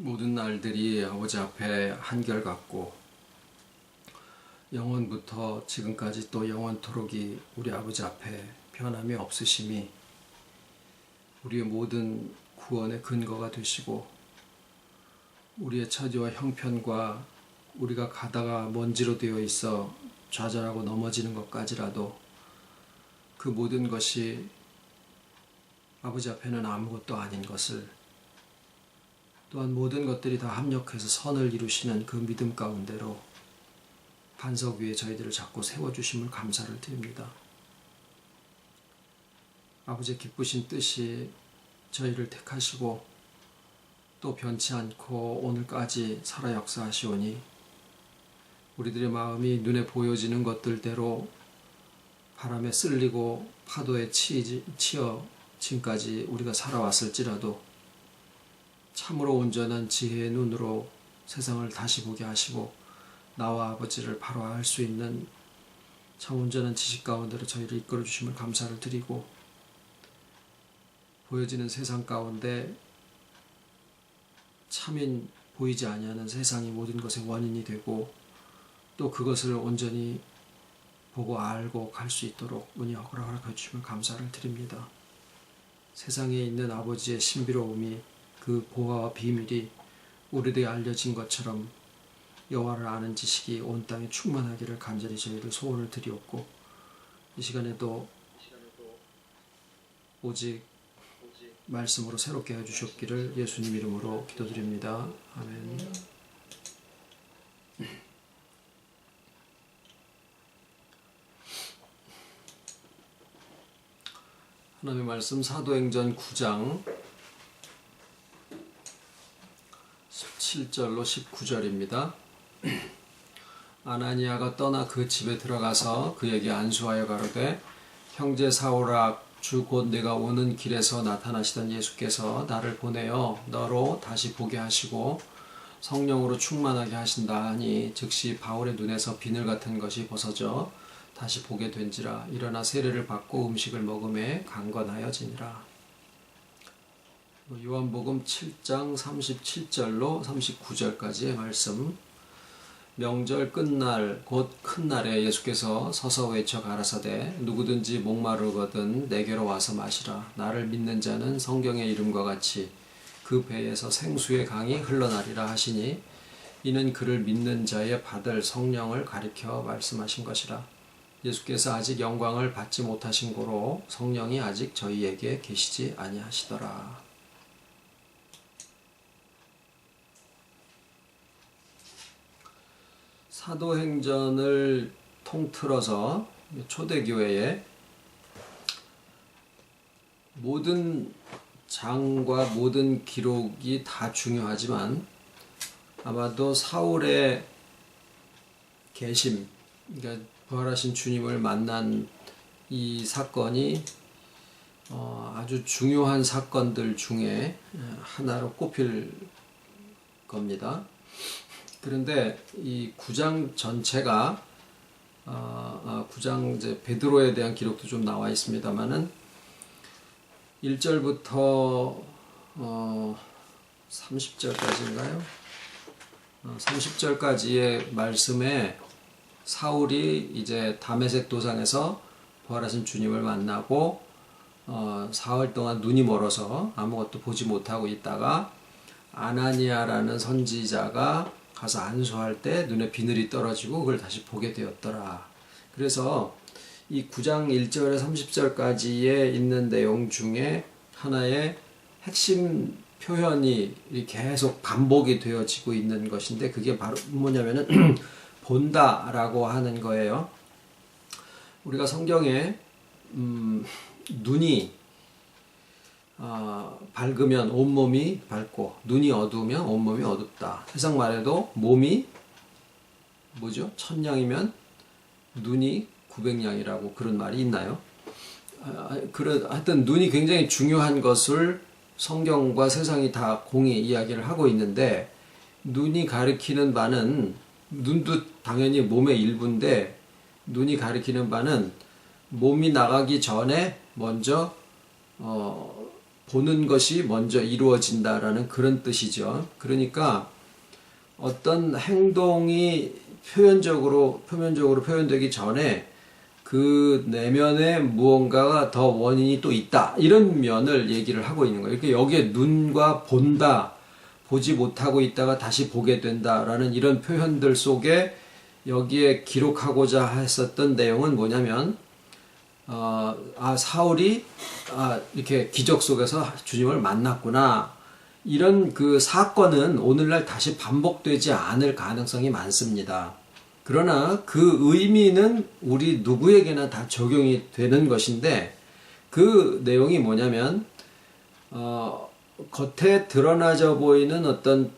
모든 날들이 아버지 앞에 한결같고 영원부터 지금까지 또 영원토록이 우리 아버지 앞에 변함이 없으심이 우리의 모든 구원의 근거가 되시고 우리의 처지와 형편과 우리가 가다가 먼지로 되어 있어 좌절하고 넘어지는 것까지라도 그 모든 것이 아버지 앞에는 아무것도 아닌 것을, 또한 모든 것들이 다 합력해서 선을 이루시는 그 믿음 가운데로 반석 위에 저희들을 자꾸 세워주심을 감사를 드립니다. 아버지의 기쁘신 뜻이 저희를 택하시고 또 변치 않고 오늘까지 살아 역사하시오니 우리들의 마음이 눈에 보여지는 것들대로 바람에 쓸리고 파도에 치여 지금까지 우리가 살아왔을지라도 참으로 온전한 지혜의 눈으로 세상을 다시 보게 하시고 나와 아버지를 바로 알 수 있는 참 온전한 지식 가운데로 저희를 이끌어 주심을 감사를 드리고, 보여지는 세상 가운데 참인 보이지 아니하는 세상이 모든 것의 원인이 되고 또 그것을 온전히 보고 알고 갈 수 있도록 은혜 허락해 주심을 감사를 드립니다. 세상에 있는 아버지의 신비로움이, 그 보화와 비밀이 우리들에게 알려진 것처럼 여호와를 아는 지식이 온 땅에 충만하기를 간절히 저희들 소원을 드리옵고, 이 시간에도 오직 말씀으로 새롭게 해주셨기를 예수님 이름으로 기도드립니다. 아멘. 하나님의 말씀 사도행전 9장 17절로 19절입니다. 아나니아가 떠나 그 집에 들어가서 그에게 안수하여 가로되, 형제 사울아, 주 곧 내가 오는 길에서 나타나시던 예수께서 나를 보내어 너로 다시 보게 하시고 성령으로 충만하게 하신다 하니, 즉시 바울의 눈에서 비늘 같은 것이 벗어져 다시 보게 된지라. 일어나 세례를 받고 음식을 먹음에 강건하여지니라. 요한복음 7장 37절로 39절까지의 말씀. 명절 끝날 곧 큰 날에 예수께서 서서 외쳐 가라사대, 누구든지 목마르거든 내게로 와서 마시라. 나를 믿는 자는 성경의 이름과 같이 그 배에서 생수의 강이 흘러나리라 하시니, 이는 그를 믿는 자의 받을 성령을 가리켜 말씀하신 것이라. 예수께서 아직 영광을 받지 못하신 고로 성령이 아직 저희에게 계시지 아니하시더라. 사도행전을 통틀어서 초대교회에 모든 장과 모든 기록이 다 중요하지만 아마도 사울의 계심, 그러니까 부활하신 주님을 만난 이 사건이 아주 중요한 사건들 중에 하나로 꼽힐 겁니다. 그런데 이 9장 전체가 9장 이제 베드로에 대한 기록도 좀 나와 있습니다만은 1절부터 30절까지인가요? 30절까지의 말씀에 사울이 이제 다메섹 도상에서 부활하신 주님을 만나고 사흘 동안 눈이 멀어서 아무것도 보지 못하고 있다가 아나니아라는 선지자가 가서 안수할 때 눈에 비늘이 떨어지고 그걸 다시 보게 되었더라. 그래서 이 9장 1절에 30절까지에 있는 내용 중에 하나의 핵심 표현이 계속 반복이 되어지고 있는 것인데, 그게 바로 뭐냐면은 본다라고 하는 거예요. 우리가 성경에 눈이 밝으면 온몸이 밝고 눈이 어두우면 온몸이 어둡다. 세상 말에도 몸이 뭐죠? 1000양이면 눈이 900양이라고 그런 말이 있나요? 하여튼 눈이 굉장히 중요한 것을 성경과 세상이 다 공히 이야기를 하고 있는데, 눈이 가리키는 바는, 눈도 당연히 몸의 일부인데 눈이 가리키는 바는 몸이 나가기 전에 먼저 보는 것이 먼저 이루어진다라는 그런 뜻이죠. 그러니까 어떤 행동이 표면적으로 표현되기 전에 그 내면에 무언가가 더 원인이 또 있다, 이런 면을 얘기를 하고 있는 거예요. 그러니까 여기에 눈과 본다, 보지 못하고 있다가 다시 보게 된다라는 이런 표현들 속에 여기에 기록하고자 했었던 내용은 뭐냐면, 사울이 이렇게 기적 속에서 주님을 만났구나, 이런 그 사건은 오늘날 다시 반복되지 않을 가능성이 많습니다. 그러나 그 의미는 우리 누구에게나 다 적용이 되는 것인데, 그 내용이 뭐냐면, 겉에 드러나져 보이는 어떤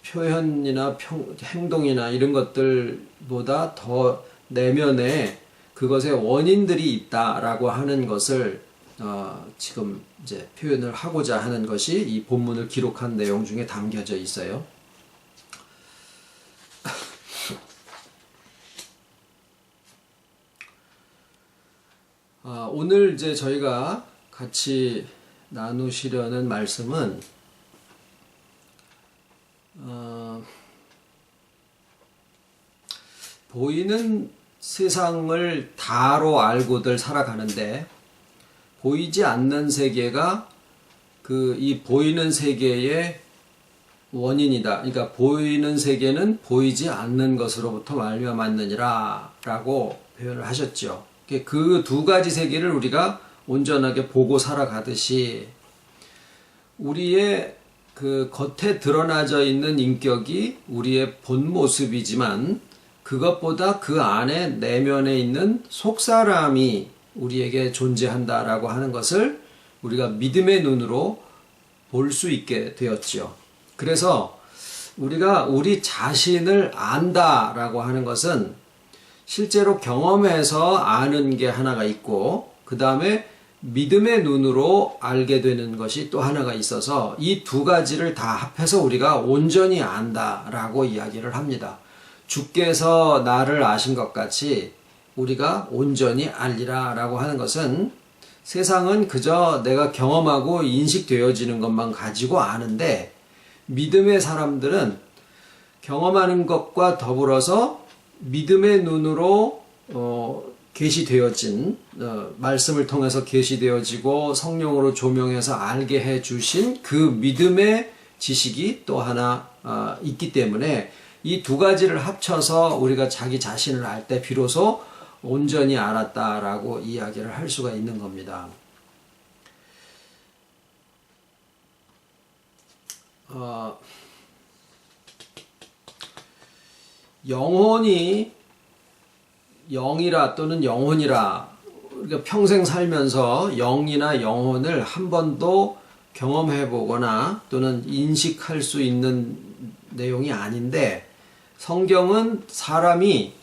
표현이나 행동이나 이런 것들보다 더 내면에 그것의 원인들이 있다라고 하는 것을 지금 이제 표현을 하고자 하는 것이 이 본문을 기록한 내용 중에 담겨져 있어요. 오늘 이제 저희가 같이 나누시려는 말씀은 보이는 세상을 다로 알고들 살아가는데, 보이지 않는 세계가 이 보이는 세계의 원인이다. 그러니까 보이는 세계는 보이지 않는 것으로부터 말미암았느니라 라고 표현을 하셨죠. 그 두 가지 세계를 우리가 온전하게 보고 살아가듯이, 우리의 그 겉에 드러나져 있는 인격이 우리의 본 모습이지만 그것보다 그 안에 내면에 있는 속사람이 우리에게 존재한다라고 하는 것을 우리가 믿음의 눈으로 볼 수 있게 되었죠. 그래서 우리가 우리 자신을 안다라고 하는 것은 실제로 경험해서 아는 게 하나가 있고, 그 다음에 믿음의 눈으로 알게 되는 것이 또 하나가 있어서 이 두 가지를 다 합해서 우리가 온전히 안다라고 이야기를 합니다. 주께서 나를 아신 것 같이 우리가 온전히 알리라 라고 하는 것은, 세상은 그저 내가 경험하고 인식되어지는 것만 가지고 아는데, 믿음의 사람들은 경험하는 것과 더불어서 믿음의 눈으로 계시되어진, 말씀을 통해서 계시되어지고 성령으로 조명해서 알게 해주신 그 믿음의 지식이 또 하나 있기 때문에 이 두 가지를 합쳐서 우리가 자기 자신을 알 때 비로소 온전히 알았다라고 이야기를 할 수가 있는 겁니다. 영혼이 영이라 또는 영혼이라, 우리가 평생 살면서 영이나 영혼을 한 번도 경험해 보거나 또는 인식할 수 있는 내용이 아닌데, 성경은 사람이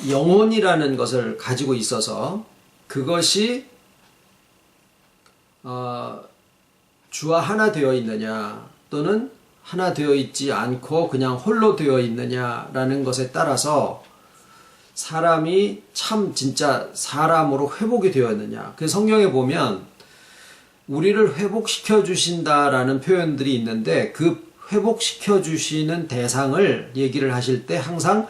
영혼이라는 것을 가지고 있어서 그것이 주와 하나 되어 있느냐 또는 하나 되어 있지 않고 그냥 홀로 되어 있느냐라는 것에 따라서 사람이 참 진짜 사람으로 회복이 되었느냐. 그 성경에 보면 우리를 회복시켜 주신다라는 표현들이 있는데, 그 회복시켜 주시는 대상을 얘기를 하실 때 항상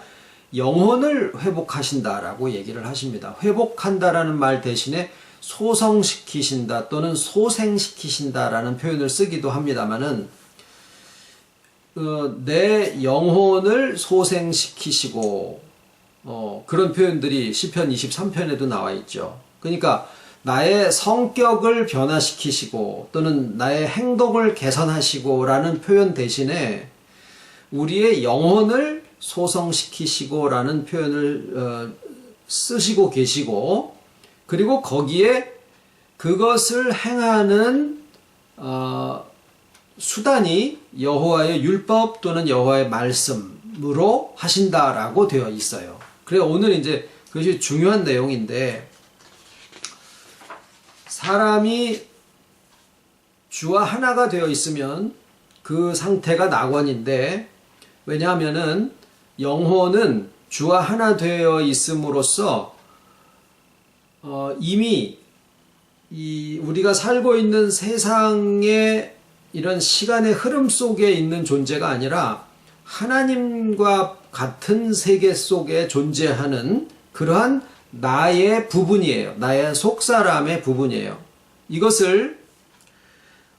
영혼을 회복하신다라고 얘기를 하십니다. 회복한다라는 말 대신에 소성시키신다 또는 소생시키신다라는 표현을 쓰기도 합니다만은, 내 영혼을 소생시키시고, 그런 표현들이 시편 23편에도 나와 있죠. 그러니까 나의 성격을 변화시키시고 또는 나의 행동을 개선하시고 라는 표현 대신에 우리의 영혼을 소성시키시고 라는 표현을 쓰시고 계시고, 그리고 거기에 그것을 행하는 수단이 여호와의 율법 또는 여호와의 말씀으로 하신다라고 되어 있어요. 그래서 오늘 이제 그것이 중요한 내용인데, 사람이 주와 하나가 되어 있으면 그 상태가 낙원인데, 왜냐하면은 영혼은 주와 하나 되어 있음으로써 이미 우리가 살고 있는 세상의 이런 시간의 흐름 속에 있는 존재가 아니라 하나님과 같은 세계 속에 존재하는 그러한 나의 부분이에요. 나의 속사람의 부분이에요. 이것을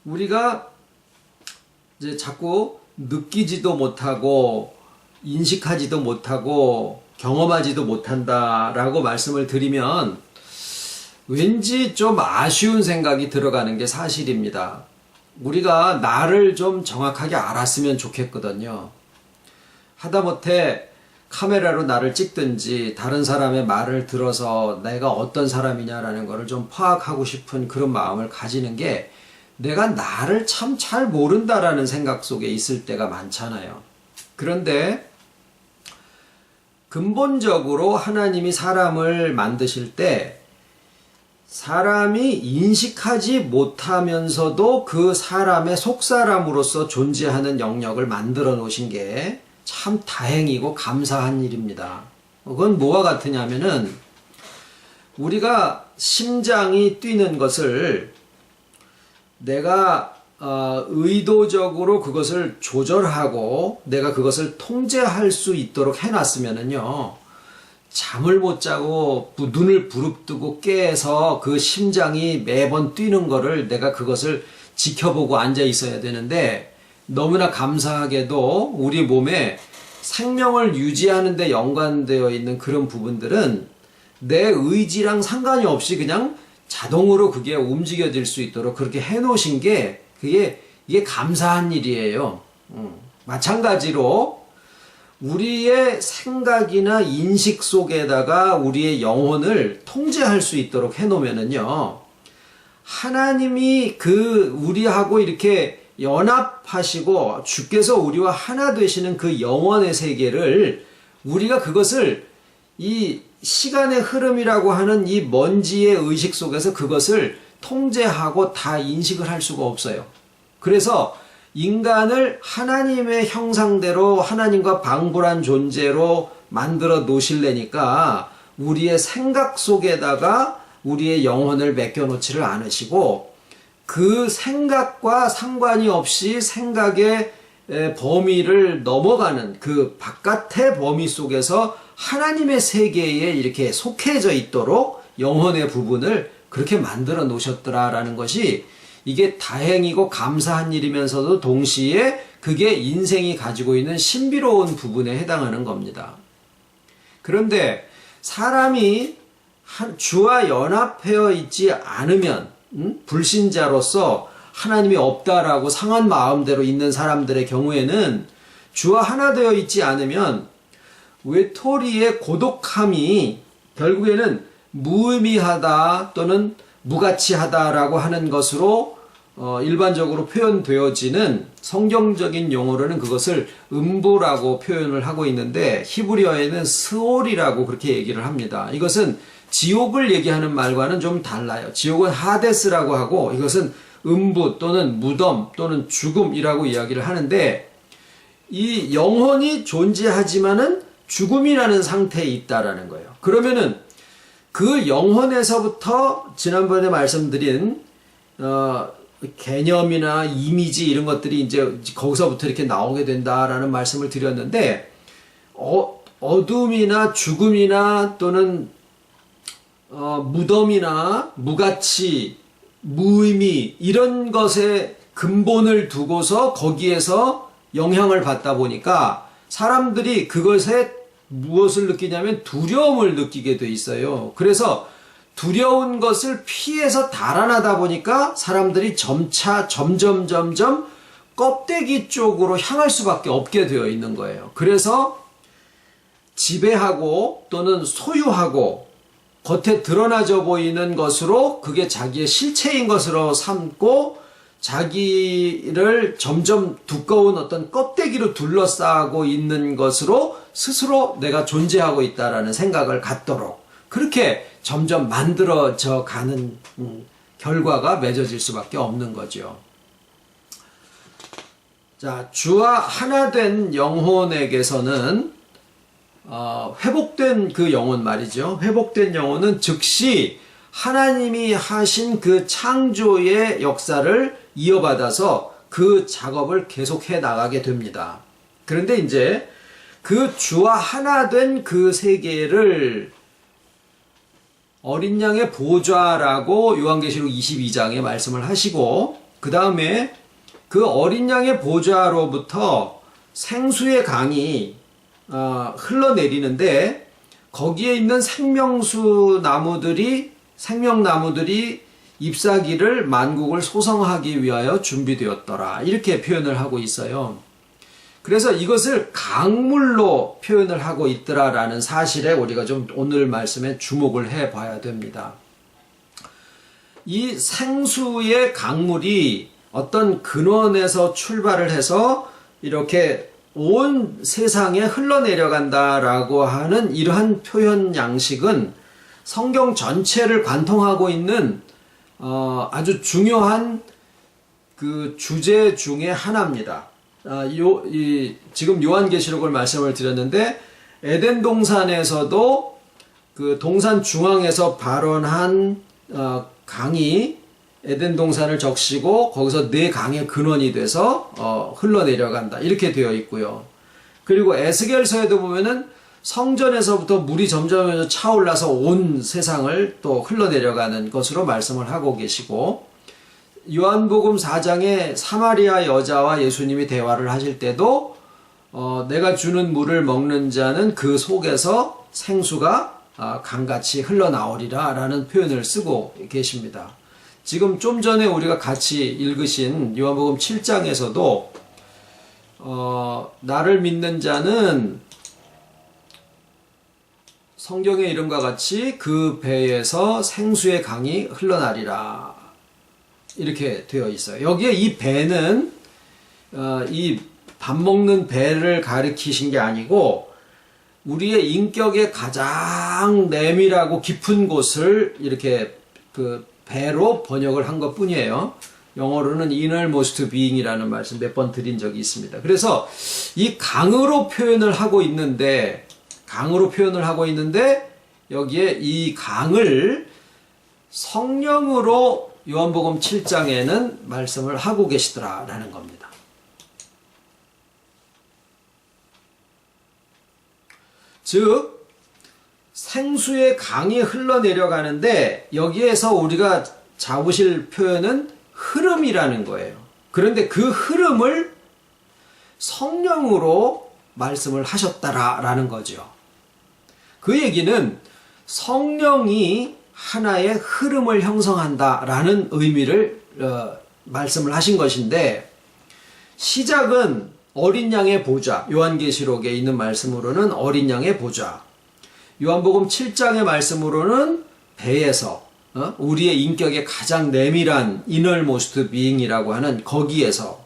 우리가 이제 자꾸 느끼지도 못하고 인식하지도 못하고 경험하지도 못한다라고 말씀을 드리면 왠지 좀 아쉬운 생각이 들어가는 게 사실입니다. 우리가 나를 좀 정확하게 알았으면 좋겠거든요. 하다못해 카메라로 나를 찍든지 다른 사람의 말을 들어서 내가 어떤 사람이냐라는 것을 좀 파악하고 싶은 그런 마음을 가지는 게 내가 나를 참 잘 모른다라는 생각 속에 있을 때가 많잖아요. 그런데 근본적으로 하나님이 사람을 만드실 때 사람이 인식하지 못하면서도 그 사람의 속사람으로서 존재하는 영역을 만들어 놓으신 게 참 다행이고 감사한 일입니다. 그건 뭐와 같으냐면은 우리가 심장이 뛰는 것을 내가 의도적으로 그것을 조절하고 내가 그것을 통제할 수 있도록 해놨으면은요, 잠을 못 자고 눈을 부릅뜨고 깨서 그 심장이 매번 뛰는 거를 내가 그것을 지켜보고 앉아 있어야 되는데, 너무나 감사하게도 우리 몸에 생명을 유지하는 데 연관되어 있는 그런 부분들은 내 의지랑 상관이 없이 그냥 자동으로 그게 움직여질 수 있도록 그렇게 해놓으신 게 이게 감사한 일이에요. 마찬가지로 우리의 생각이나 인식 속에다가 우리의 영혼을 통제할 수 있도록 해놓으면은요, 하나님이 우리하고 이렇게 연합하시고 주께서 우리와 하나 되시는 그 영원의 세계를 우리가 그것을 이 시간의 흐름이라고 하는 이 먼지의 의식 속에서 그것을 통제하고 다 인식을 할 수가 없어요. 그래서 인간을 하나님의 형상대로 하나님과 방불한 존재로 만들어 놓으실래니까 우리의 생각 속에다가 우리의 영혼을 맡겨놓지를 않으시고 그 생각과 상관이 없이 생각의 범위를 넘어가는 그 바깥의 범위 속에서 하나님의 세계에 이렇게 속해져 있도록 영혼의 부분을 그렇게 만들어 놓으셨더라라는 것이 이게 다행이고 감사한 일이면서도 동시에 그게 인생이 가지고 있는 신비로운 부분에 해당하는 겁니다. 그런데 사람이 주와 연합되어 있지 않으면 불신자로서 하나님이 없다라고 상한 마음대로 있는 사람들의 경우에는 주와 하나 되어 있지 않으면 외톨이의 고독함이 결국에는 무의미하다 또는 무가치하다라고 하는 것으로 일반적으로 표현되어지는 성경적인 용어로는 그것을 음부라고 표현을 하고 있는데 히브리어에는 스올이라고 그렇게 얘기를 합니다. 이것은 지옥을 얘기하는 말과는 좀 달라요. 지옥은 하데스라고 하고 이것은 음부 또는 무덤 또는 죽음이라고 이야기를 하는데 이 영혼이 존재하지만은 죽음이라는 상태에 있다라는 거예요. 그러면은 그 영혼에서부터 지난번에 말씀드린 개념이나 이미지 이런 것들이 이제 거기서부터 이렇게 나오게 된다라는 말씀을 드렸는데 어둠이나 죽음이나 또는 무덤이나 무가치, 무의미 이런 것에 근본을 두고서 거기에서 영향을 받다 보니까 사람들이 그것에 무엇을 느끼냐면 두려움을 느끼게 돼 있어요. 그래서 두려운 것을 피해서 달아나다 보니까 사람들이 점점 껍데기 쪽으로 향할 수밖에 없게 되어 있는 거예요. 그래서 지배하고 또는 소유하고 겉에 드러나져 보이는 것으로 그게 자기의 실체인 것으로 삼고 자기를 점점 두꺼운 어떤 껍데기로 둘러싸고 있는 것으로 스스로 내가 존재하고 있다라는 생각을 갖도록 그렇게 점점 만들어져 가는 결과가 맺어질 수밖에 없는 거죠. 자, 주와 하나 된 영혼에게서는 회복된 그 영혼 말이죠. 회복된 영혼은 즉시 하나님이 하신 그 창조의 역사를 이어받아서 그 작업을 계속해 나가게 됩니다. 그런데 이제 그 주와 하나 된 그 세계를 어린 양의 보좌라고 요한계시록 22장에 말씀을 하시고, 그 다음에 그 어린 양의 보좌로부터 생수의 강이 흘러내리는데, 거기에 있는 생명나무들이 잎사귀를 만국을 소성하기 위하여 준비되었더라, 이렇게 표현을 하고 있어요. 그래서 이것을 강물로 표현을 하고 있더라라는 사실에 우리가 좀 오늘 말씀에 주목을 해 봐야 됩니다. 이 생수의 강물이 어떤 근원에서 출발을 해서 이렇게 온 세상에 흘러내려간다라고 하는 이러한 표현 양식은 성경 전체를 관통하고 있는 아주 중요한 그 주제 중에 하나입니다. 지금 요한계시록을 말씀을 드렸는데, 에덴 동산에서도 그 동산 중앙에서 발원한 강이 에덴 동산을 적시고 거기서 네 강의 근원이 돼서 흘러내려간다, 이렇게 되어 있고요. 그리고 에스겔서에도 보면은 성전에서부터 물이 점점 차올라서 온 세상을 또 흘러내려가는 것으로 말씀을 하고 계시고, 요한복음 4장에 사마리아 여자와 예수님이 대화를 하실 때도 내가 주는 물을 먹는 자는 그 속에서 생수가 강같이 흘러나오리라 라는 표현을 쓰고 계십니다. 지금 좀 전에 우리가 같이 읽으신 요한복음 7장에서도 나를 믿는 자는 성경의 이름과 같이 그 배에서 생수의 강이 흘러나리라, 이렇게 되어 있어요. 여기에 이 배는 이 밥 먹는 배를 가리키신 게 아니고 우리의 인격의 가장 내밀하고 깊은 곳을 이렇게 그 배로 번역을 한 것 뿐이에요. 영어로는 innermost being이라는 말씀 몇 번 드린 적이 있습니다. 그래서 이 강으로 표현을 하고 있는데 여기에 이 강을 성령으로 요한복음 7장에는 말씀을 하고 계시더라라는 겁니다. 즉 생수의 강이 흘러내려가는데, 여기에서 우리가 잡으실 표현은 흐름이라는 거예요. 그런데 그 흐름을 성령으로 말씀을 하셨다라는 거죠. 그 얘기는 성령이 하나의 흐름을 형성한다라는 의미를 말씀을 하신 것인데, 시작은 어린 양의 보좌, 요한계시록에 있는 말씀으로는 어린 양의 보좌, 요한복음 7장의 말씀으로는 배에서 우리의 인격의 가장 내밀한 innermost being이라고 하는 거기에서,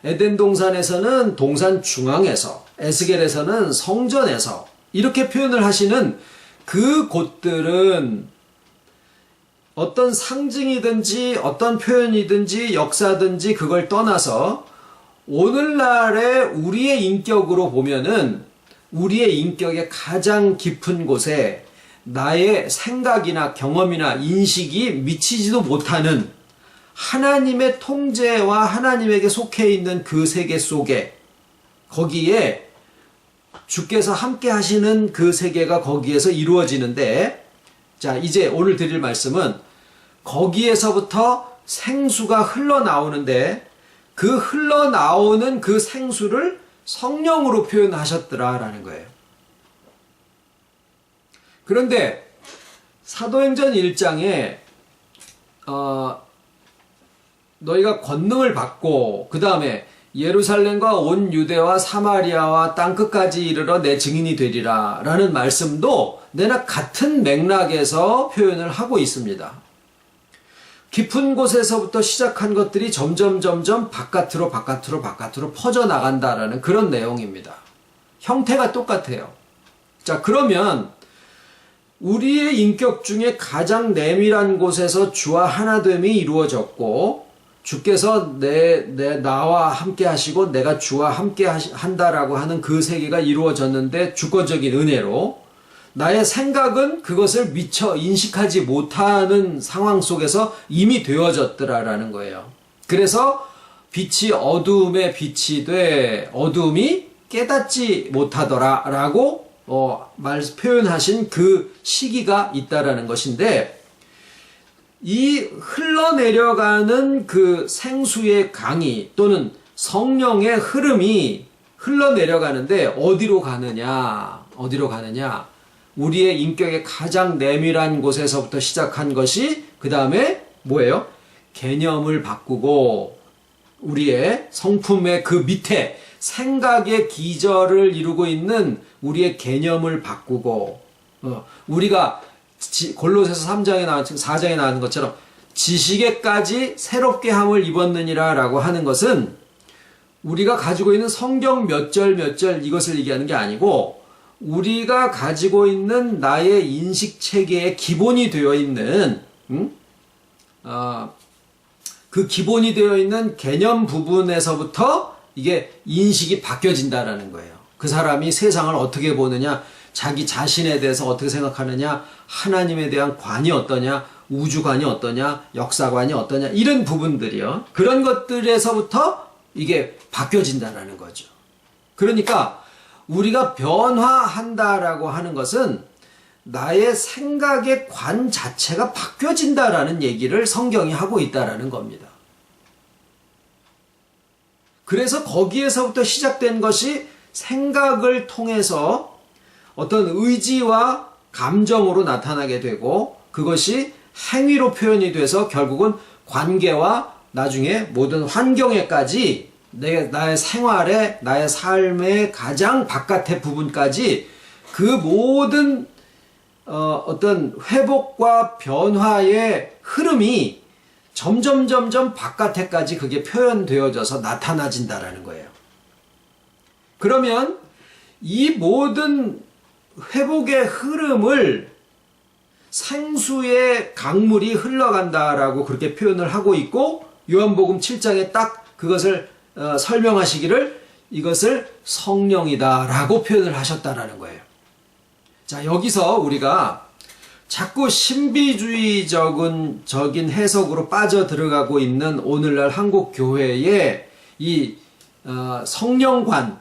에덴 동산에서는 동산 중앙에서, 에스겔에서는 성전에서, 이렇게 표현을 하시는 그 곳들은 어떤 상징이든지 어떤 표현이든지 역사든지 그걸 떠나서 오늘날의 우리의 인격으로 보면은 우리의 인격의 가장 깊은 곳에 나의 생각이나 경험이나 인식이 미치지도 못하는 하나님의 통제와 하나님에게 속해 있는 그 세계 속에, 거기에 주께서 함께 하시는 그 세계가 거기에서 이루어지는데, 자, 이제 오늘 드릴 말씀은 거기에서부터 생수가 흘러나오는데, 그 흘러나오는 그 생수를 성령으로 표현하셨더라라는 거예요. 그런데 사도행전 1장에 너희가 권능을 받고 그 다음에 예루살렘과 온 유대와 사마리아와 땅끝까지 이르러 내 증인이 되리라 라는 말씀도 내나 같은 맥락에서 표현을 하고 있습니다. 깊은 곳에서부터 시작한 것들이 점점 바깥으로 퍼져나간다라는 그런 내용입니다. 형태가 똑같아요. 자, 그러면 우리의 인격 중에 가장 내밀한 곳에서 주와 하나됨이 이루어졌고, 주께서 나와 함께 하시고 내가 주와 함께 한다라고 하는 그 세계가 이루어졌는데, 주권적인 은혜로 나의 생각은 그것을 미처 인식하지 못하는 상황 속에서 이미 되어졌더라라는 거예요. 그래서 빛이 어두움에 빛이 돼 어두움이 깨닫지 못하더라라고 표현하신 그 시기가 있다라는 것인데, 이 흘러내려가는 그 생수의 강이 또는 성령의 흐름이 흘러내려가는데 어디로 가느냐? 우리의 인격의 가장 내밀한 곳에서부터 시작한 것이 그 다음에 뭐예요? 개념을 바꾸고 우리의 성품의 그 밑에 생각의 기저를 이루고 있는 우리의 개념을 바꾸고, 우리가 골로새서 3장에 나온 4장에 나오는 것처럼 지식에까지 새롭게 함을 입었느니라 라고 하는 것은 우리가 가지고 있는 성경 몇 절 이것을 얘기하는 게 아니고, 우리가 가지고 있는 나의 인식 체계의 기본이 되어 있는 그 기본이 되어 있는 개념 부분에서부터 이게 인식이 바뀌어진다라는 거예요. 그 사람이 세상을 어떻게 보느냐, 자기 자신에 대해서 어떻게 생각하느냐, 하나님에 대한 관이 어떠냐, 우주관이 어떠냐, 역사관이 어떠냐, 이런 부분들이요. 그런 것들에서부터 이게 바뀌어진다라는 거죠. 그러니까 우리가 변화한다라고 하는 것은 나의 생각의 관 자체가 바뀌어진다라는 얘기를 성경이 하고 있다라는 겁니다. 그래서 거기에서부터 시작된 것이 생각을 통해서 어떤 의지와 감정으로 나타나게 되고, 그것이 행위로 표현이 돼서 결국은 관계와 나중에 모든 환경에까지 나의 생활에, 나의 삶의 가장 바깥의 부분까지 그 모든 어떤 회복과 변화의 흐름이 점점 바깥에까지 그게 표현되어져서 나타나진다라는 거예요. 그러면 이 모든 회복의 흐름을 생수의 강물이 흘러간다라고 그렇게 표현을 하고 있고, 요한복음 7장에 딱 그것을 설명하시기를 이것을 성령이다라고 표현을 하셨다라는 거예요. 자, 여기서 우리가 자꾸 신비주의적인 해석으로 빠져 들어가고 있는 오늘날 한국 교회의 이 성령관,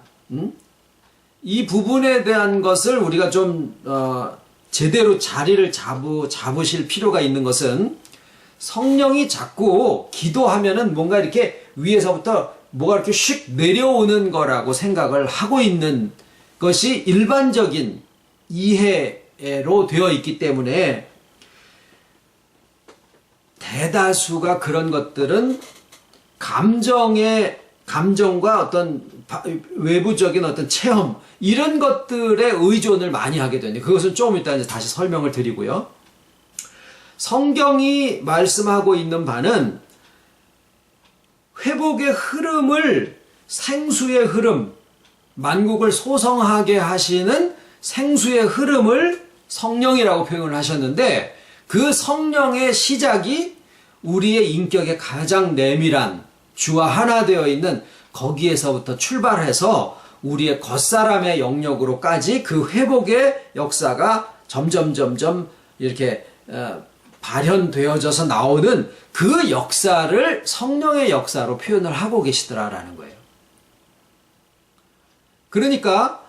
이 부분에 대한 것을 우리가 좀 제대로 자리를 잡으실 필요가 있는 것은, 성령이 자꾸 기도하면은 뭔가 이렇게 위에서부터 뭐가 이렇게 슉 내려오는 거라고 생각을 하고 있는 것이 일반적인 이해로 되어 있기 때문에, 대다수가 그런 것들은 감정과 어떤 외부적인 어떤 체험, 이런 것들에 의존을 많이 하게 되는데, 그것은 조금 이따 이제 다시 설명을 드리고요. 성경이 말씀하고 있는 바는 회복의 흐름을, 생수의 흐름, 만국을 소성하게 하시는 생수의 흐름을 성령이라고 표현을 하셨는데, 그 성령의 시작이 우리의 인격의 가장 내밀한 주와 하나 되어 있는 거기에서부터 출발해서 우리의 겉사람의 영역으로까지 그 회복의 역사가 점점 이렇게 발현되어져서 나오는 그 역사를 성령의 역사로 표현을 하고 계시더라라는 거예요. 그러니까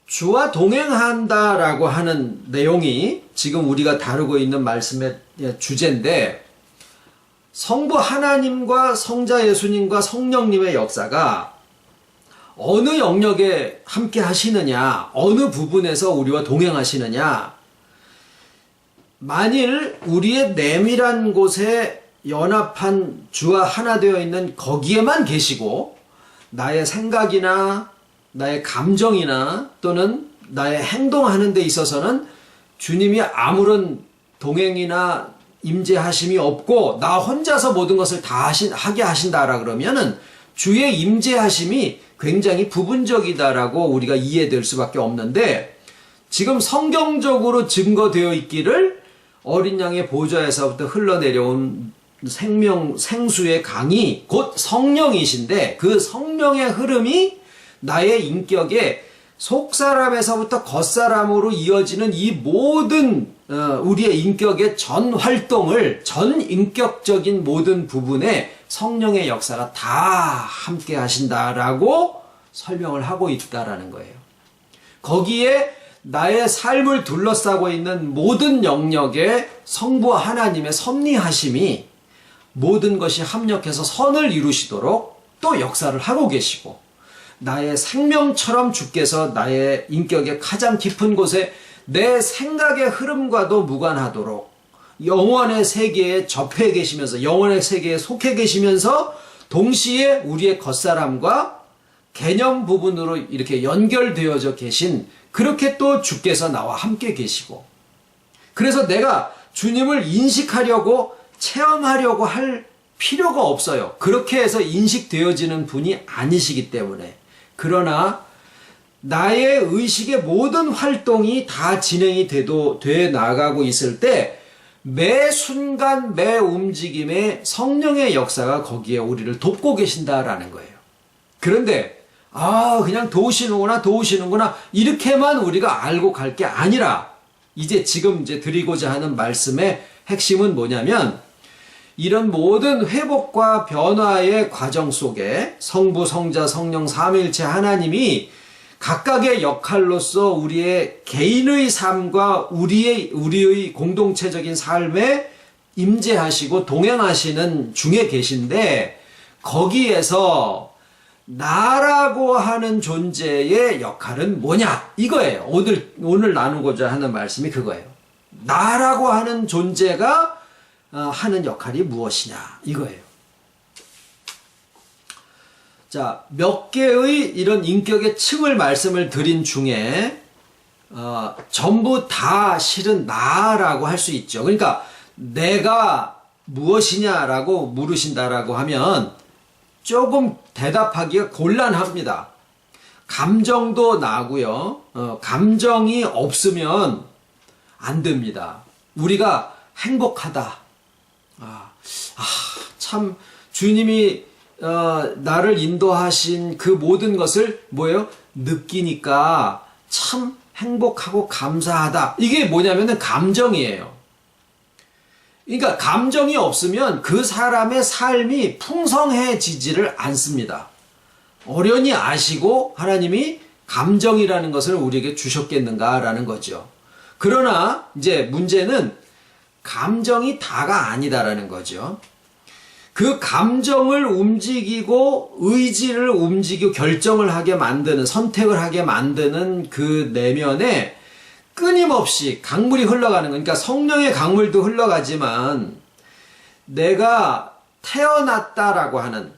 주와 동행한다라고 하는 내용이 지금 우리가 다루고 있는 말씀의 주제인데, 성부 하나님과 성자 예수님과 성령님의 역사가 어느 영역에 함께 하시느냐, 어느 부분에서 우리와 동행하시느냐, 만일 우리의 내밀한 곳에 연합한 주와 하나 되어 있는 거기에만 계시고, 나의 생각이나 나의 감정이나 또는 나의 행동하는 데 있어서는 주님이 아무런 동행이나 임재하심이 없고 나 혼자서 모든 것을 다 하게 하신다라 그러면은 주의 임재하심이 굉장히 부분적이다라고 우리가 이해될 수밖에 없는데, 지금 성경적으로 증거되어 있기를 어린 양의 보좌에서부터 흘러내려온 생수의 강이 곧 성령이신데, 그 성령의 흐름이 나의 인격에 속사람에서부터 겉사람으로 이어지는 이 모든 우리의 인격의 전 활동을, 전 인격적인 모든 부분에 성령의 역사가 다 함께 하신다라고 설명을 하고 있다라는 거예요. 거기에 나의 삶을 둘러싸고 있는 모든 영역에 성부와 하나님의 섭리하심이 모든 것이 합력해서 선을 이루시도록 또 역사를 하고 계시고, 나의 생명처럼 주께서 나의 인격의 가장 깊은 곳에 내 생각의 흐름과도 무관하도록 영원의 세계에 접해 계시면서, 영원의 세계에 속해 계시면서 동시에 우리의 겉사람과 개념 부분으로 이렇게 연결되어져 계신, 그렇게 또 주께서 나와 함께 계시고, 그래서 내가 주님을 인식하려고 체험하려고 할 필요가 없어요. 그렇게 해서 인식되어지는 분이 아니시기 때문에. 그러나 나의 의식의 모든 활동이 다 진행이 돼 나가고 있을 때 매 순간 매 움직임에 성령의 역사가 거기에 우리를 돕고 계신다라는 거예요. 그런데 그냥 도우시는구나 이렇게만 우리가 알고 갈 게 아니라, 지금 드리고자 하는 말씀의 핵심은 뭐냐면, 이런 모든 회복과 변화의 과정 속에 성부, 성자, 성령, 삼위일체 하나님이 각각의 역할로서 우리의 개인의 삶과 우리의 공동체적인 삶에 임재하시고 동행하시는 중에 계신데, 거기에서 나라고 하는 존재의 역할은 뭐냐? 이거예요. 오늘 나누고자 하는 말씀이 그거예요. 나라고 하는 존재가 하는 역할이 무엇이냐? 이거예요. 자, 몇 개의 이런 인격의 층을 말씀을 드린 중에 전부 다 실은 나라고 할 수 있죠. 그러니까 내가 무엇이냐라고 물으신다라고 하면 조금 대답하기가 곤란합니다. 감정도 나고요. 감정이 없으면 안 됩니다. 우리가 행복하다. 참 주님이 나를 인도하신 그 모든 것을 느끼니까 참 행복하고 감사하다. 이게 뭐냐면은 감정이에요. 그러니까 감정이 없으면 그 사람의 삶이 풍성해지지를 않습니다. 어련히 아시고 하나님이 감정이라는 것을 우리에게 주셨겠는가라는 거죠. 그러나 이제 문제는 감정이 다가 아니다라는 거죠. 그 감정을 움직이고 의지를 움직이고 결정을 하게 만드는, 선택을 하게 만드는 그 내면에 끊임없이 강물이 흘러가는 거니까, 성령의 강물도 흘러가지만 내가 태어났다라고 하는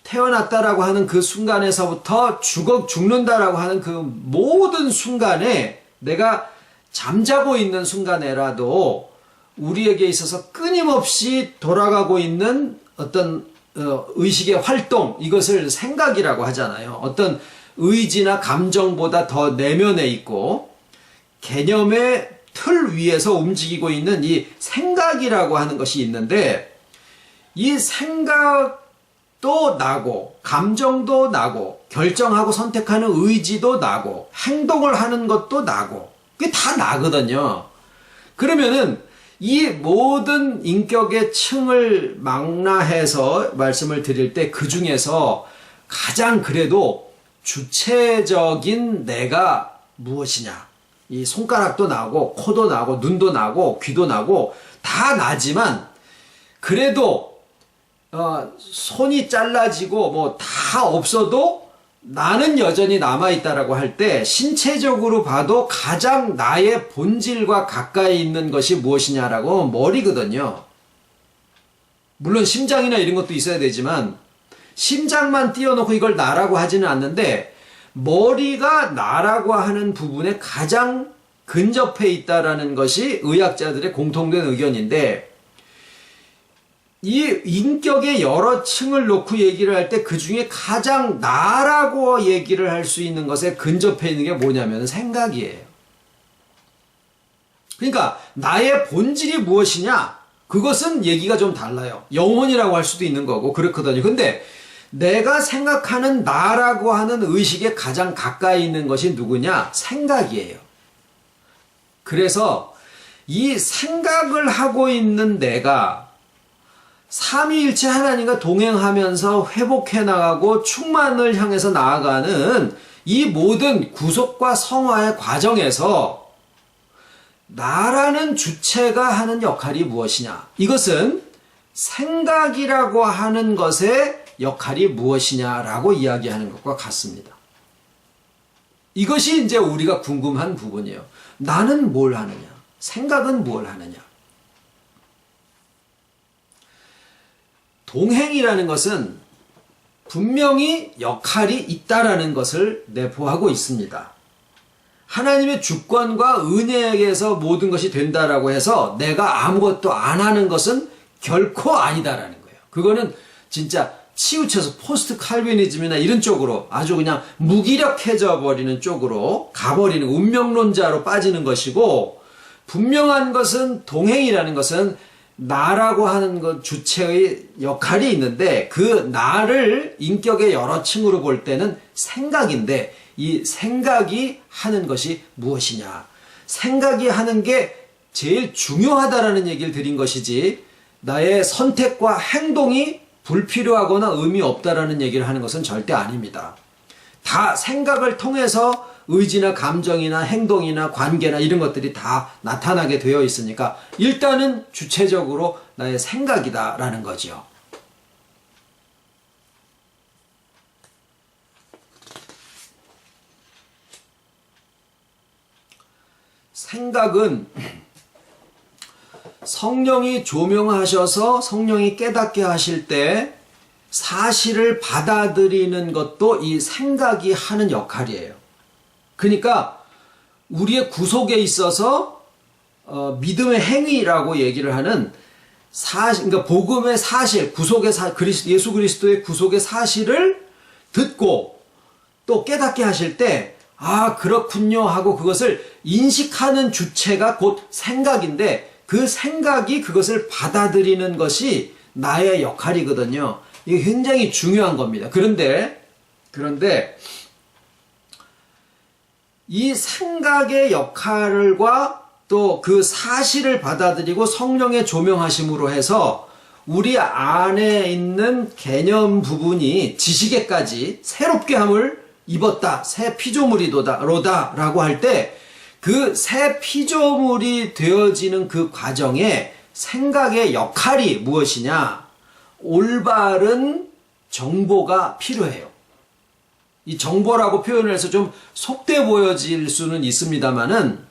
태어났다라고 하는 그 순간에서부터 죽는다라고 하는 그 모든 순간에, 내가 잠자고 있는 순간에라도 우리에게 있어서 끊임없이 돌아가고 있는 어떤 의식의 활동, 이것을 생각이라고 하잖아요. 어떤 의지나 감정보다 더 내면에 있고 개념의 틀 위에서 움직이고 있는 이 생각이라고 하는 것이 있는데, 이 생각도 나고 감정도 나고 결정하고 선택하는 의지도 나고 행동을 하는 것도 나고, 그게 다 나거든요. 그러면은 이 모든 인격의 층을 망라해서 말씀을 드릴 때 그 중에서 가장 그래도 주체적인 내가 무엇이냐, 이 손가락도 나고 코도 나고 눈도 나고 귀도 나고 다 나지만, 그래도 손이 잘라지고 뭐 다 없어도 나는 여전히 남아있다라고 할 때, 신체적으로 봐도 가장 나의 본질과 가까이 있는 것이 무엇이냐라고 하면 머리거든요. 물론 심장이나 이런 것도 있어야 되지만 심장만 띄워놓고 이걸 나라고 하지는 않는데, 머리가 나라고 하는 부분에 가장 근접해 있다라는 것이 의학자들의 공통된 의견인데, 이 인격의 여러 층을 놓고 얘기를 할 때 그 중에 가장 나라고 얘기를 할 수 있는 것에 근접해 있는 게 뭐냐면 생각이에요. 그러니까 나의 본질이 무엇이냐, 그것은 얘기가 좀 달라요. 영혼이라고 할 수도 있는 거고 그렇거든요. 근데 내가 생각하는 나라고 하는 의식에 가장 가까이 있는 것이 누구냐? 생각이에요. 그래서 이 생각을 하고 있는 내가 삼위일체 하나님과 동행하면서 회복해 나가고 충만을 향해서 나아가는 이 모든 구속과 성화의 과정에서 나라는 주체가 하는 역할이 무엇이냐? 이것은 생각이라고 하는 것의 역할이 무엇이냐라고 이야기하는 것과 같습니다. 이것이 이제 우리가 궁금한 부분이에요. 나는 뭘 하느냐? 생각은 뭘 하느냐? 동행이라는 것은 분명히 역할이 있다라는 것을 내포하고 있습니다. 하나님의 주권과 은혜에게서 모든 것이 된다라고 해서 내가 아무것도 안 하는 것은 결코 아니다라는 거예요. 그거는 진짜 치우쳐서 포스트 칼비니즘이나 이런 쪽으로 아주 그냥 무기력해져 버리는 쪽으로 가버리는 운명론자로 빠지는 것이고, 분명한 것은 동행이라는 것은 나라고 하는 것 주체의 역할이 있는데 그 나를 인격의 여러 층으로 볼 때는 생각인데, 이 생각이 하는 것이 무엇이냐? 생각이 하는 게 제일 중요하다라는 얘기를 드린 것이지, 나의 선택과 행동이 불필요하거나 의미 없다라는 얘기를 하는 것은 절대 아닙니다. 다 생각을 통해서 의지나 감정이나 행동이나 관계나 이런 것들이 다 나타나게 되어 있으니까 일단은 주체적으로 나의 생각이다라는 거죠. 생각은 성령이 조명하셔서 성령이 깨닫게 하실 때 사실을 받아들이는 것도 이 생각이 하는 역할이에요. 그러니까 우리의 구속에 있어서 믿음의 행위라고 얘기를 하는 그러니까 복음의 사실, 구속의 예수 그리스도의 구속의 사실을 듣고 또 깨닫게 하실 때, 아, 그렇군요 하고 그것을 인식하는 주체가 곧 생각인데, 그 생각이 그것을 받아들이는 것이 나의 역할이거든요. 이게 굉장히 중요한 겁니다. 그런데 이 생각의 역할과 또 그 사실을 받아들이고 성령의 조명하심으로 해서 우리 안에 있는 개념 부분이 지식에까지 새롭게 함을 입었다. 새 피조물이로다 라고 할 때 그 새 피조물이 되어지는 그 과정에 생각의 역할이 무엇이냐? 올바른 정보가 필요해요. 이 정보라고 표현을 해서 좀 속돼 보여질 수는 있습니다만은,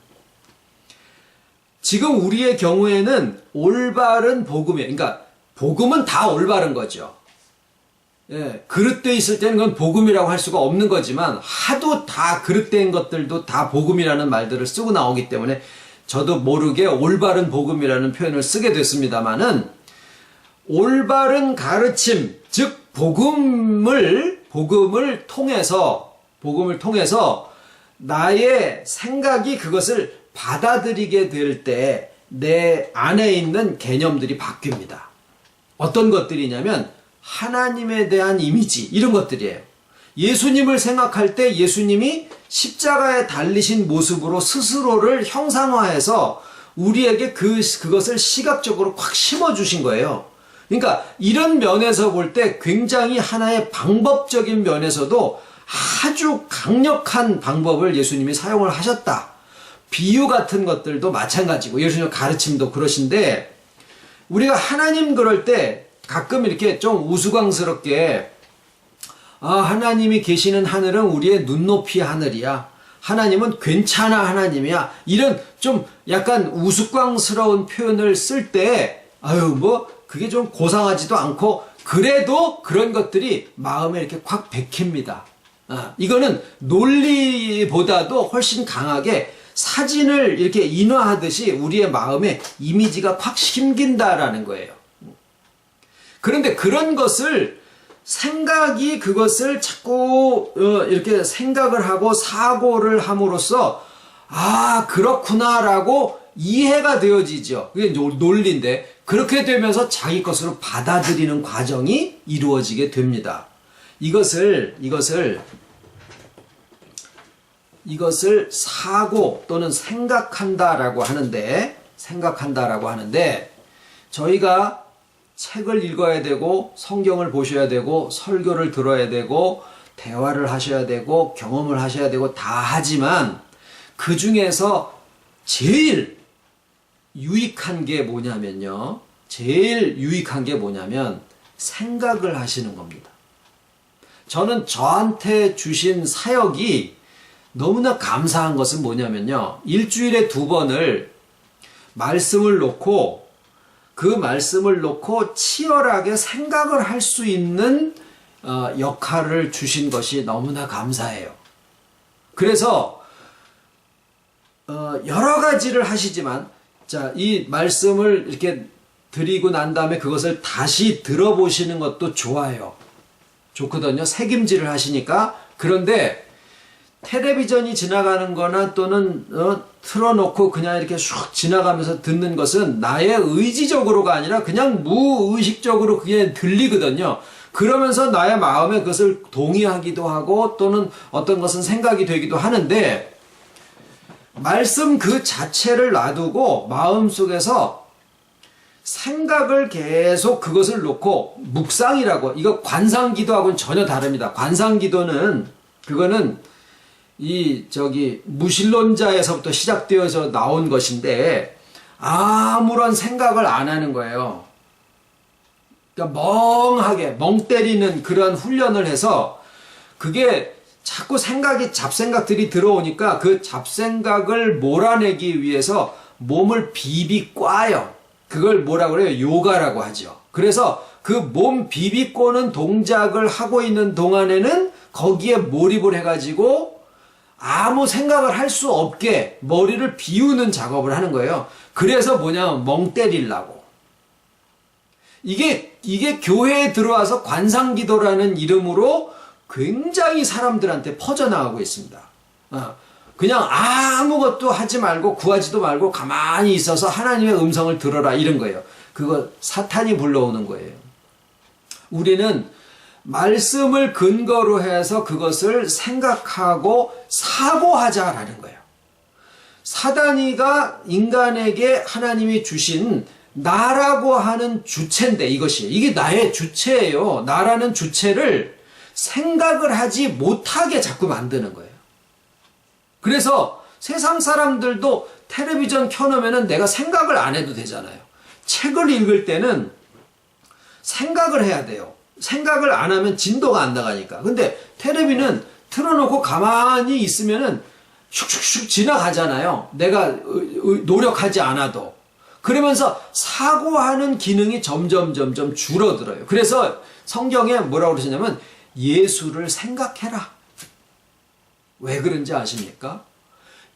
지금 우리의 경우에는 올바른 복음이에요. 그러니까 복음은 다 올바른 거죠. 예, 그릇돼 있을 때는 그건 복음이라고 할 수가 없는 거지만, 하도 다 그릇된 것들도 다 복음이라는 말들을 쓰고 나오기 때문에 저도 모르게 올바른 복음이라는 표현을 쓰게 됐습니다만은, 올바른 가르침, 즉 복음을 통해서 나의 생각이 그것을 받아들이게 될 때 내 안에 있는 개념들이 바뀝니다. 어떤 것들이냐면 하나님에 대한 이미지, 이런 것들이에요. 예수님을 생각할 때 예수님이 십자가에 달리신 모습으로 스스로를 형상화해서 우리에게 그것을 시각적으로 확 심어주신 거예요. 그러니까 이런 면에서 볼 때 굉장히 하나의 방법적인 면에서도 아주 강력한 방법을 예수님이 사용을 하셨다. 비유 같은 것들도 마찬가지고 예수님 가르침도 그러신데, 우리가 하나님 그럴 때 가끔 이렇게 좀 우스꽝스럽게, 아, 하나님이 계시는 하늘은 우리의 눈높이 하늘이야, 하나님은 괜찮아 하나님이야, 이런 좀 약간 우스꽝스러운 표현을 쓸 때, 아유 뭐 그게 좀 고상하지도 않고, 그래도 그런 것들이 마음에 이렇게 확 박힙니다. 이거는 논리보다도 훨씬 강하게 사진을 이렇게 인화하듯이 우리의 마음에 이미지가 확 심긴다라는 거예요. 그런데 그런 것을 생각이 그것을 자꾸 이렇게 생각을 하고 사고를 함으로써, 아, 그렇구나라고 이해가 되어지죠. 그게 논리인데, 그렇게 되면서 자기 것으로 받아들이는 과정이 이루어지게 됩니다. 이것을 사고 또는 생각한다라고 하는데 저희가 책을 읽어야 되고 성경을 보셔야 되고 설교를 들어야 되고 대화를 하셔야 되고 경험을 하셔야 되고 다 하지만 그 중에서 제일 유익한 게 뭐냐면요. 생각을 하시는 겁니다. 저는 저한테 주신 사역이 너무나 감사한 것은 뭐냐면요. 일주일에 2번을 말씀을 놓고 그 말씀을 놓고 치열하게 생각을 할 수 있는 역할을 주신 것이 너무나 감사해요. 그래서 여러 가지를 하시지만 자, 이 말씀을 이렇게 드리고 난 다음에 그것을 다시 들어보시는 것도 좋거든요. 책임질을 하시니까. 그런데 텔레비전이 지나가는 거나 또는 틀어놓고 그냥 이렇게 슉 지나가면서 듣는 것은 나의 의지적으로가 아니라 그냥 무의식적으로 그게 들리거든요. 그러면서 나의 마음에 그것을 동의하기도 하고 또는 어떤 것은 생각이 되기도 하는데 말씀 그 자체를 놔두고 마음속에서 생각을 계속 그것을 놓고 묵상이라고, 이거 관상기도하고는 전혀 다릅니다. 관상기도는 그거는 무신론자에서부터 시작되어서 나온 것인데 아무런 생각을 안 하는 거예요. 그러니까 멍하게 멍 때리는 그런 훈련을 해서 그게 자꾸 잡생각들이 들어오니까 그 잡생각을 몰아내기 위해서 몸을 비비 꽈요. 그걸 뭐라 그래요? 요가라고 하죠. 그래서 그 몸 비비 꼬는 동작을 하고 있는 동안에는 거기에 몰입을 해가지고 아무 생각을 할 수 없게 머리를 비우는 작업을 하는 거예요. 그래서 뭐냐면 멍 때리려고. 이게 교회에 들어와서 관상기도라는 이름으로 굉장히 사람들한테 퍼져나가고 있습니다. 그냥 아무것도 하지 말고 구하지도 말고 가만히 있어서 하나님의 음성을 들어라 이런 거예요. 그거 사탄이 불러오는 거예요. 우리는 말씀을 근거로 해서 그것을 생각하고 사고하자라는 거예요. 사단이가 인간에게 하나님이 주신 나라고 하는 주체인데 이게 나의 주체예요. 나라는 주체를 생각을 하지 못하게 자꾸 만드는 거예요. 그래서 세상 사람들도 텔레비전 켜놓으면 내가 생각을 안 해도 되잖아요. 책을 읽을 때는 생각을 해야 돼요. 생각을 안 하면 진도가 안 나가니까. 근데 텔레비는 틀어놓고 가만히 있으면은 슉슉슉 지나가잖아요. 내가 노력하지 않아도. 그러면서 사고하는 기능이 점점 줄어들어요. 그래서 성경에 뭐라고 그러시냐면 예수를 생각해라. 왜 그런지 아십니까?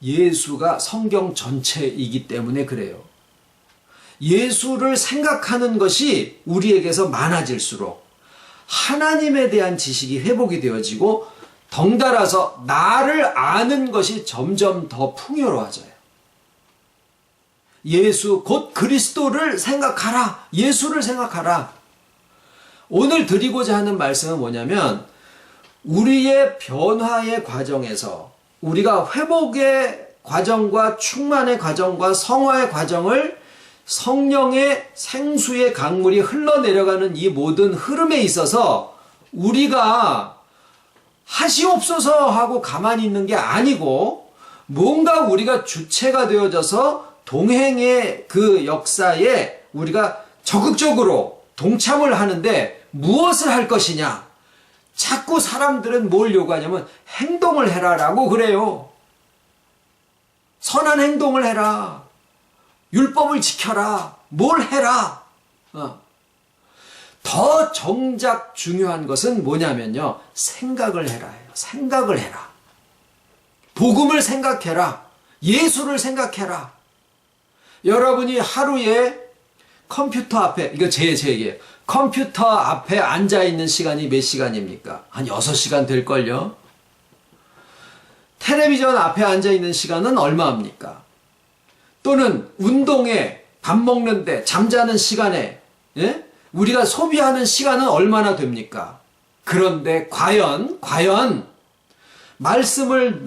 예수가 성경 전체이기 때문에 그래요. 예수를 생각하는 것이 우리에게서 많아질수록 하나님에 대한 지식이 회복이 되어지고 덩달아서 나를 아는 것이 점점 더 풍요로워져요. 예수 곧 그리스도를 생각하라. 예수를 생각하라. 오늘 드리고자 하는 말씀은 뭐냐면 우리의 변화의 과정에서 우리가 회복의 과정과 충만의 과정과 성화의 과정을 성령의 생수의 강물이 흘러내려가는 이 모든 흐름에 있어서 우리가 하시옵소서 하고 가만히 있는 게 아니고 뭔가 우리가 주체가 되어져서 동행의 그 역사에 우리가 적극적으로 동참을 하는데 무엇을 할 것이냐? 자꾸 사람들은 뭘 요구하냐면 행동을 해라라고 그래요. 선한 행동을 해라. 율법을 지켜라. 뭘 해라. 더 정작 중요한 것은 뭐냐면요. 생각을 해라. 생각을 해라. 복음을 생각해라. 예수를 생각해라. 여러분이 하루에 컴퓨터 앞에, 이거 제 얘기예요. 컴퓨터 앞에 앉아있는 시간이 몇 시간입니까? 한 6시간 될걸요? 텔레비전 앞에 앉아있는 시간은 얼마입니까? 또는 운동에, 밥 먹는데, 잠자는 시간에, 예? 우리가 소비하는 시간은 얼마나 됩니까? 그런데 과연 말씀을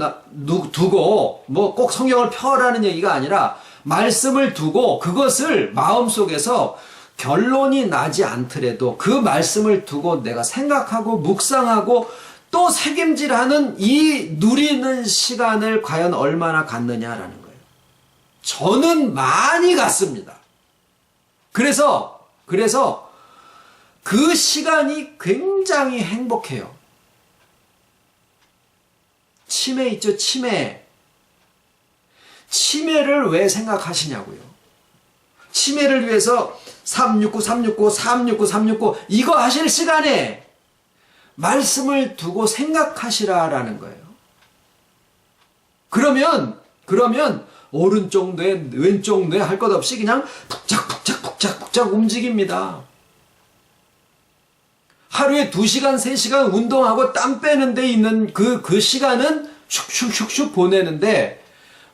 두고 뭐 꼭 성경을 펴라는 얘기가 아니라 말씀을 두고 그것을 마음속에서 결론이 나지 않더라도 그 말씀을 두고 내가 생각하고 묵상하고 또 새김질하는 이 누리는 시간을 과연 얼마나 갖느냐라는 거예요. 저는 많이 갖습니다. 그래서 그 시간이 굉장히 행복해요. 치매 있죠, 치매. 치매를 왜 생각하시냐고요. 치매를 위해서 369 이거 하실 시간에 말씀을 두고 생각하시라라는 거예요. 그러면 오른쪽 뇌, 왼쪽 뇌 할 것 없이 그냥 북작북작 움직입니다. 하루에 2시간, 3시간 운동하고 땀 빼는 데 있는 그 시간은 슉슉슉슉 보내는데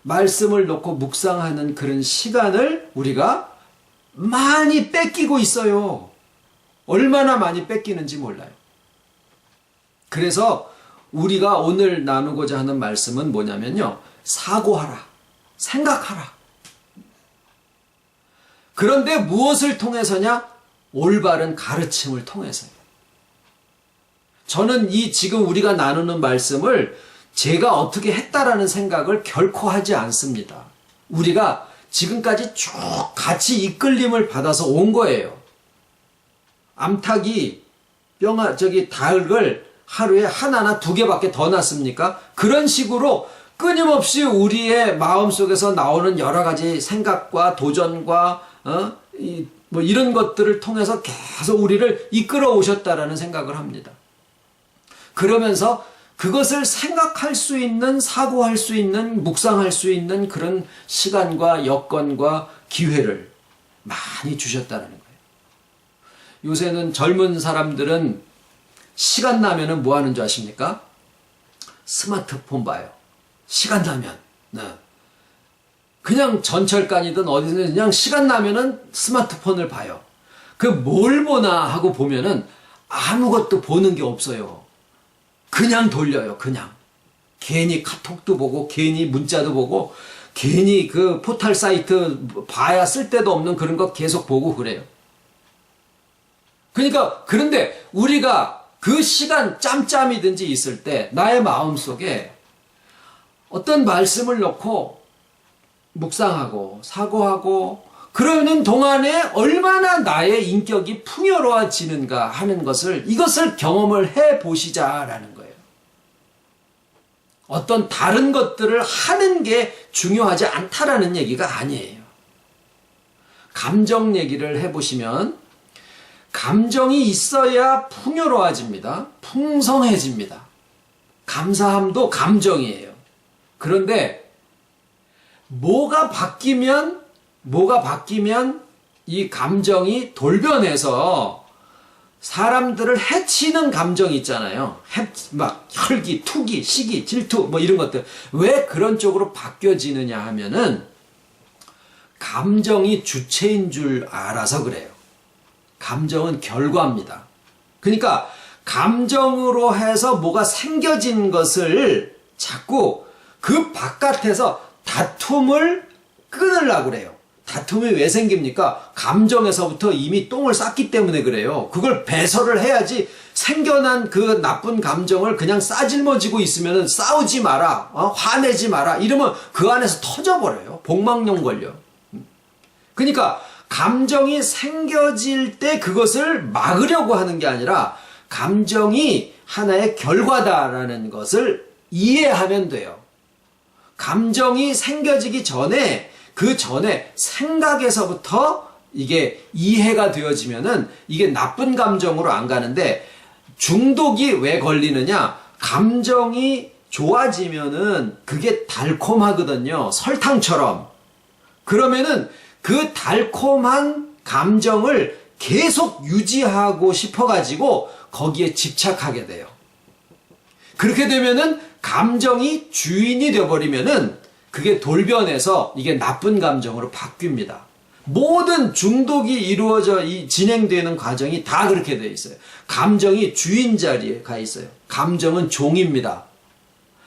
말씀을 놓고 묵상하는 그런 시간을 우리가 많이 뺏기고 있어요. 얼마나 많이 뺏기는지 몰라요. 그래서 우리가 오늘 나누고자 하는 말씀은 뭐냐면요. 사고하라. 생각하라. 그런데 무엇을 통해서냐? 올바른 가르침을 통해서요. 저는 지금 우리가 나누는 말씀을 제가 어떻게 했다라는 생각을 결코 하지 않습니다. 우리가 지금까지 쭉 같이 이끌림을 받아서 온 거예요. 암탉이 닭을 하루에 하나나 2개밖에 더 낳습니까? 그런 식으로 끊임없이 우리의 마음속에서 나오는 여러 가지 생각과 도전과 이런 것들을 통해서 계속 우리를 이끌어 오셨다라는 생각을 합니다. 그러면서 그것을 생각할 수 있는, 사고할 수 있는, 묵상할 수 있는 그런 시간과 여건과 기회를 많이 주셨다는 거예요. 요새는 젊은 사람들은 시간 나면은 뭐 하는 줄 아십니까? 스마트폰 봐요. 시간 나면. 네. 그냥 전철간이든 어디든 그냥 시간 나면은 스마트폰을 봐요. 그 뭘 보나 하고 보면은 아무것도 보는 게 없어요. 그냥 돌려요, 그냥. 괜히 카톡도 보고, 괜히 문자도 보고, 괜히 그 포털 사이트 봐야 쓸데도 없는 그런 거 계속 보고 그래요. 그런데 우리가 그 시간 짬짬이든지 있을 때 나의 마음속에 어떤 말씀을 넣고 묵상하고 사고하고 그러는 동안에 얼마나 나의 인격이 풍요로워지는가 하는 이것을 경험을 해 보시자라는 거예요. 어떤 다른 것들을 하는 게 중요하지 않다라는 얘기가 아니에요. 감정 얘기를 해보시면 감정이 있어야 풍요로워집니다. 풍성해집니다. 감사함도 감정이에요. 그런데 뭐가 바뀌면 이 감정이 돌변해서 사람들을 해치는 감정이 있잖아요. 막 혈기, 투기, 시기, 질투 뭐 이런 것들. 왜 그런 쪽으로 바뀌어지느냐 하면은 감정이 주체인 줄 알아서 그래요. 감정은 결과입니다. 그러니까 감정으로 해서 뭐가 생겨진 것을 자꾸 그 바깥에서 다툼을 끊으려고 그래요. 다툼이 왜 생깁니까? 감정에서부터 이미 똥을 쌌기 때문에 그래요. 그걸 배설을 해야지 생겨난 그 나쁜 감정을 그냥 싸질머지고 있으면 싸우지 마라, 화내지 마라 이러면 그 안에서 터져버려요. 복막용 걸려. 그러니까 감정이 생겨질 때 그것을 막으려고 하는 게 아니라 감정이 하나의 결과다라는 것을 이해하면 돼요. 감정이 생겨지기 전에 그 전에 생각에서부터 이게 이해가 되어지면은 이게 나쁜 감정으로 안 가는데 중독이 왜 걸리느냐? 감정이 좋아지면은 그게 달콤하거든요. 설탕처럼. 그러면은 그 달콤한 감정을 계속 유지하고 싶어가지고 거기에 집착하게 돼요. 그렇게 되면은 감정이 주인이 되어버리면은 그게 돌변해서 이게 나쁜 감정으로 바뀝니다. 모든 중독이 이루어져 진행되는 과정이 다 그렇게 되어 있어요. 감정이 주인 자리에 가 있어요. 감정은 종입니다.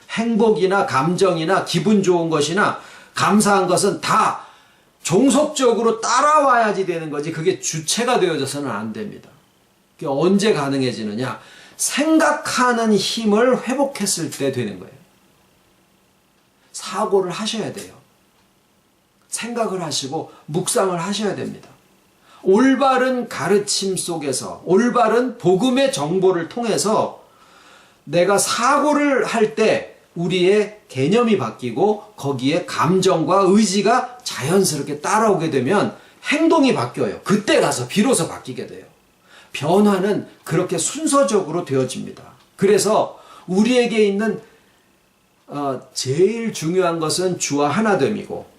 행복이나 감정이나 기분 좋은 것이나 감사한 것은 다 종속적으로 따라와야지 되는 거지 그게 주체가 되어져서는 안 됩니다. 그게 언제 가능해지느냐? 생각하는 힘을 회복했을 때 되는 거예요. 사고를 하셔야 돼요. 생각을 하시고 묵상을 하셔야 됩니다. 올바른 가르침 속에서 올바른 복음의 정보를 통해서 내가 사고를 할 때 우리의 개념이 바뀌고 거기에 감정과 의지가 자연스럽게 따라오게 되면 행동이 바뀌어요. 그때 가서 비로소 바뀌게 돼요. 변화는 그렇게 순서적으로 되어집니다. 그래서 우리에게 있는 제일 중요한 것은 주와 하나됨이고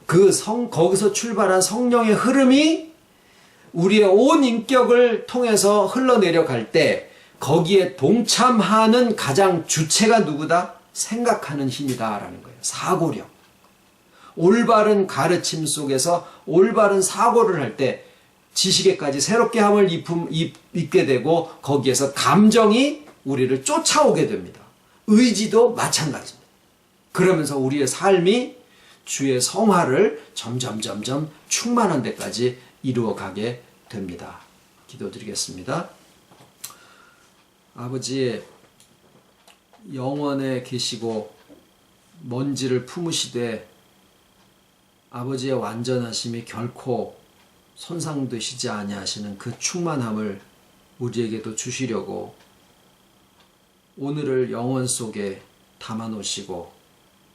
거기서 출발한 성령의 흐름이 우리의 온 인격을 통해서 흘러내려갈 때 거기에 동참하는 가장 주체가 누구다? 생각하는 힘이다라는 거예요. 사고력. 올바른 가르침 속에서 올바른 사고를 할 때 지식에까지 새롭게 함을 입게 되고 거기에서 감정이 우리를 쫓아오게 됩니다. 의지도 마찬가지입니다. 그러면서 우리의 삶이 주의 성화를 점점 충만한 데까지 이루어가게 됩니다. 기도드리겠습니다. 아버지, 영원에 계시고 먼지를 품으시되 아버지의 완전하심이 결코 손상되시지 아니하시는 그 충만함을 우리에게도 주시려고 오늘을 영원 속에 담아 놓으시고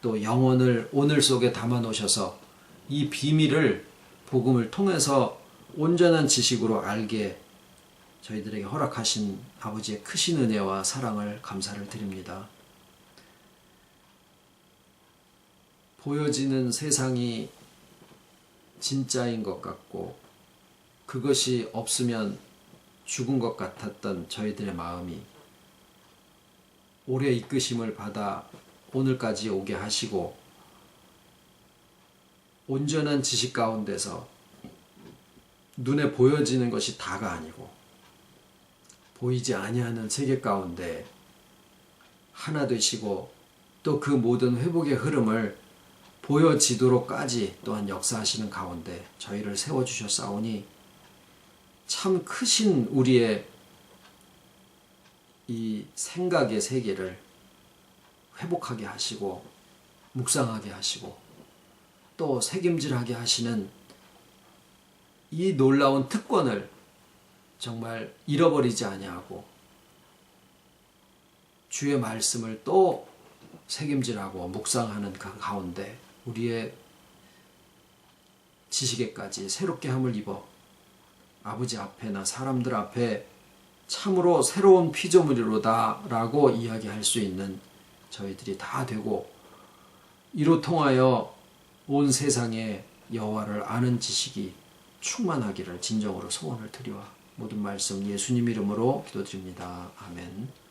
또 영혼을 오늘 속에 담아 놓으셔서 이 비밀을 복음을 통해서 온전한 지식으로 알게 저희들에게 허락하신 아버지의 크신 은혜와 사랑을 감사를 드립니다. 보여지는 세상이 진짜인 것 같고 그것이 없으면 죽은 것 같았던 저희들의 마음이 오래 이끄심을 받아 오늘까지 오게 하시고 온전한 지식 가운데서 눈에 보여지는 것이 다가 아니고 보이지 아니하는 세계 가운데 하나 되시고 또 그 모든 회복의 흐름을 보여지도록까지 또한 역사하시는 가운데 저희를 세워주셨사오니 참 크신 우리의 이 생각의 세계를 회복하게 하시고 묵상하게 하시고 또 책임질하게 하시는 이 놀라운 특권을 정말 잃어버리지 아니하고 주의 말씀을 또 책임질하고 묵상하는 그 가운데 우리의 지식에까지 새롭게 함을 입어 아버지 앞에나 사람들 앞에 참으로 새로운 피조물이로다 라고 이야기할 수 있는 저희들이 다 되고 이로 통하여 온 세상에 여호와를 아는 지식이 충만하기를 진정으로 소원을 드리와 모든 말씀 예수님 이름으로 기도드립니다. 아멘.